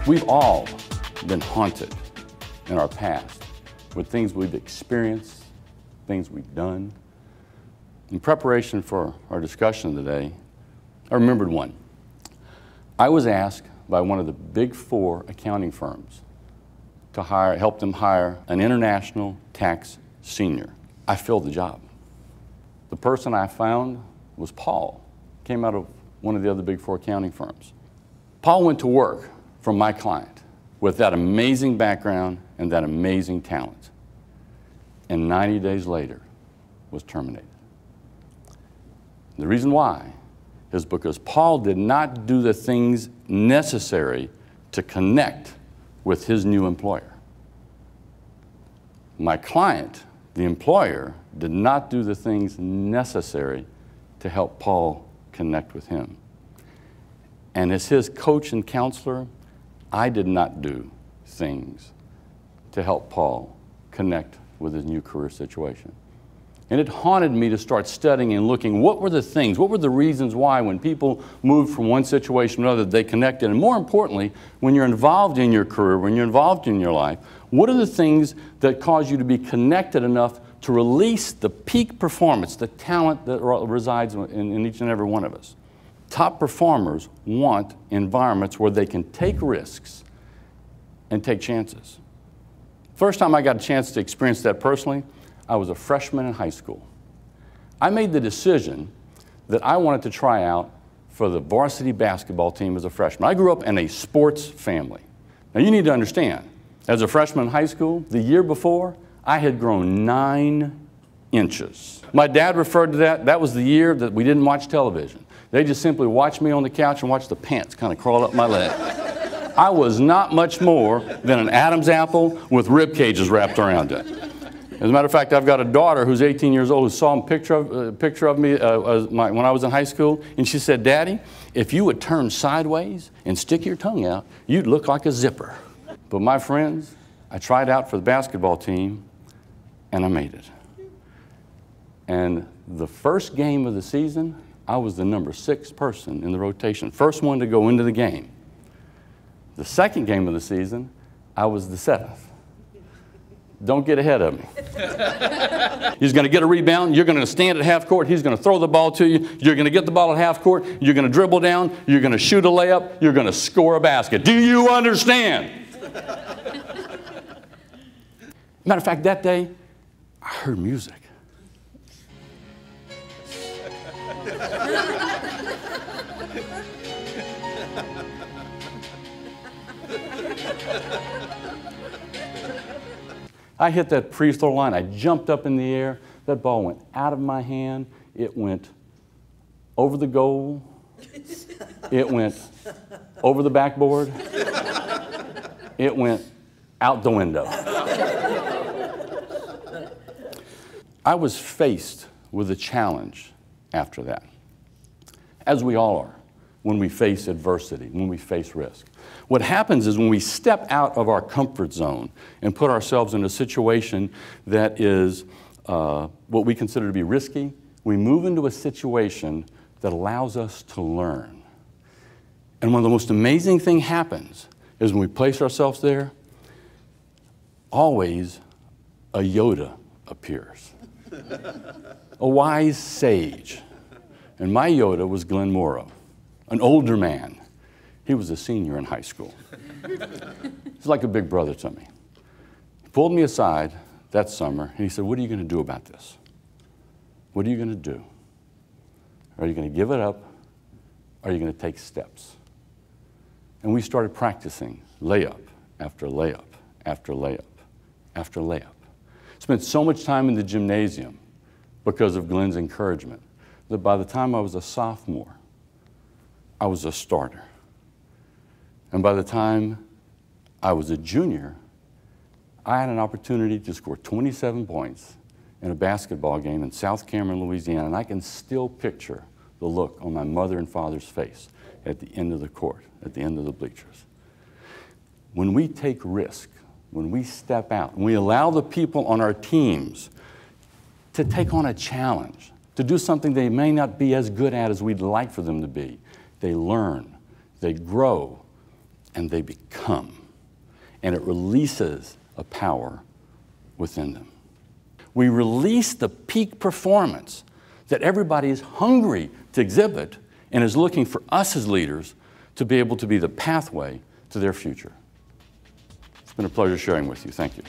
We've all been haunted in our past with things we've experienced, things we've done. In preparation for our discussion today, I remembered one. I was asked by one of the big four accounting firms to help them hire an international tax senior. I filled the job. The person I found was Paul, came out of one of the other big four accounting firms. Paul went to work for my client with that amazing background and that amazing talent, and 90 days later was terminated. The reason why is because Paul did not do the things necessary to connect with his new employer. My client, the employer, did not do the things necessary to help Paul connect with him. And as his coach and counselor, I did not do things to help Paul connect with his new career situation. And it haunted me to start studying and looking, what were the things, what were the reasons why when people moved from one situation to another, they connected? And more importantly, when you're involved in your career, when you're involved in your life, what are the things that cause you to be connected enough to release the peak performance, the talent that resides in each and every one of us? Top performers want environments where they can take risks and take chances. First time I got a chance to experience that personally, I was a freshman in high school. I made the decision that I wanted to try out for the varsity basketball team as a freshman. I grew up in a sports family. Now you need to understand, as a freshman in high school, the year before, I had grown 9 inches. My dad referred to that was the year that we didn't watch television. They just simply watched me on the couch and watched the pants kind of crawl up my leg. I was not much more than an Adam's apple with rib cages wrapped around it. As a matter of fact, I've got a daughter who's 18 years old who saw a picture of me when I was in high school, and she said, "Daddy, if you would turn sideways and stick your tongue out, you'd look like a zipper." But my friends, I tried out for the basketball team, and I made it. And the first game of the season, I was the number 6 person in the rotation, first one to go into the game. The second game of the season, I was the 7th. Don't get ahead of me. He's going to get a rebound. You're going to stand at half court. He's going to throw the ball to you. You're going to get the ball at half court. You're going to dribble down. You're going to shoot a layup. You're going to score a basket. Do you understand? Matter of fact, that day, I heard music. I hit that free throw line. I jumped up in the air. That ball went out of my hand. It went over the goal. It went over the backboard. It went out the window. I was faced with a challenge after that, as we all are when we face adversity, when we face risk. What happens is when we step out of our comfort zone and put ourselves in a situation that is what we consider to be risky, we move into a situation that allows us to learn. And one of the most amazing things happens is when we place ourselves there, always a Yoda appears, a wise sage. And my Yoda was Glenn Morrow, an older man. He was a senior in high school. He's like a big brother to me. He pulled me aside that summer and he said, "What are you going to do about this? What are you going to do? Are you going to give it up? Or are you going to take steps?" And we started practicing layup after layup after layup after layup. Spent so much time in the gymnasium because of Glenn's encouragement that by the time I was a sophomore, I was a starter. And by the time I was a junior, I had an opportunity to score 27 points in a basketball game in South Cameron, Louisiana, and I can still picture the look on my mother and father's face at the end of the court, at the end of the bleachers. When we take risk, when we step out, when we allow the people on our teams to take on a challenge, to do something they may not be as good at as we'd like for them to be. They learn, they grow, and they become. And it releases a power within them. We release the peak performance that everybody is hungry to exhibit and is looking for us as leaders to be able to be the pathway to their future. It's been a pleasure sharing with you. Thank you.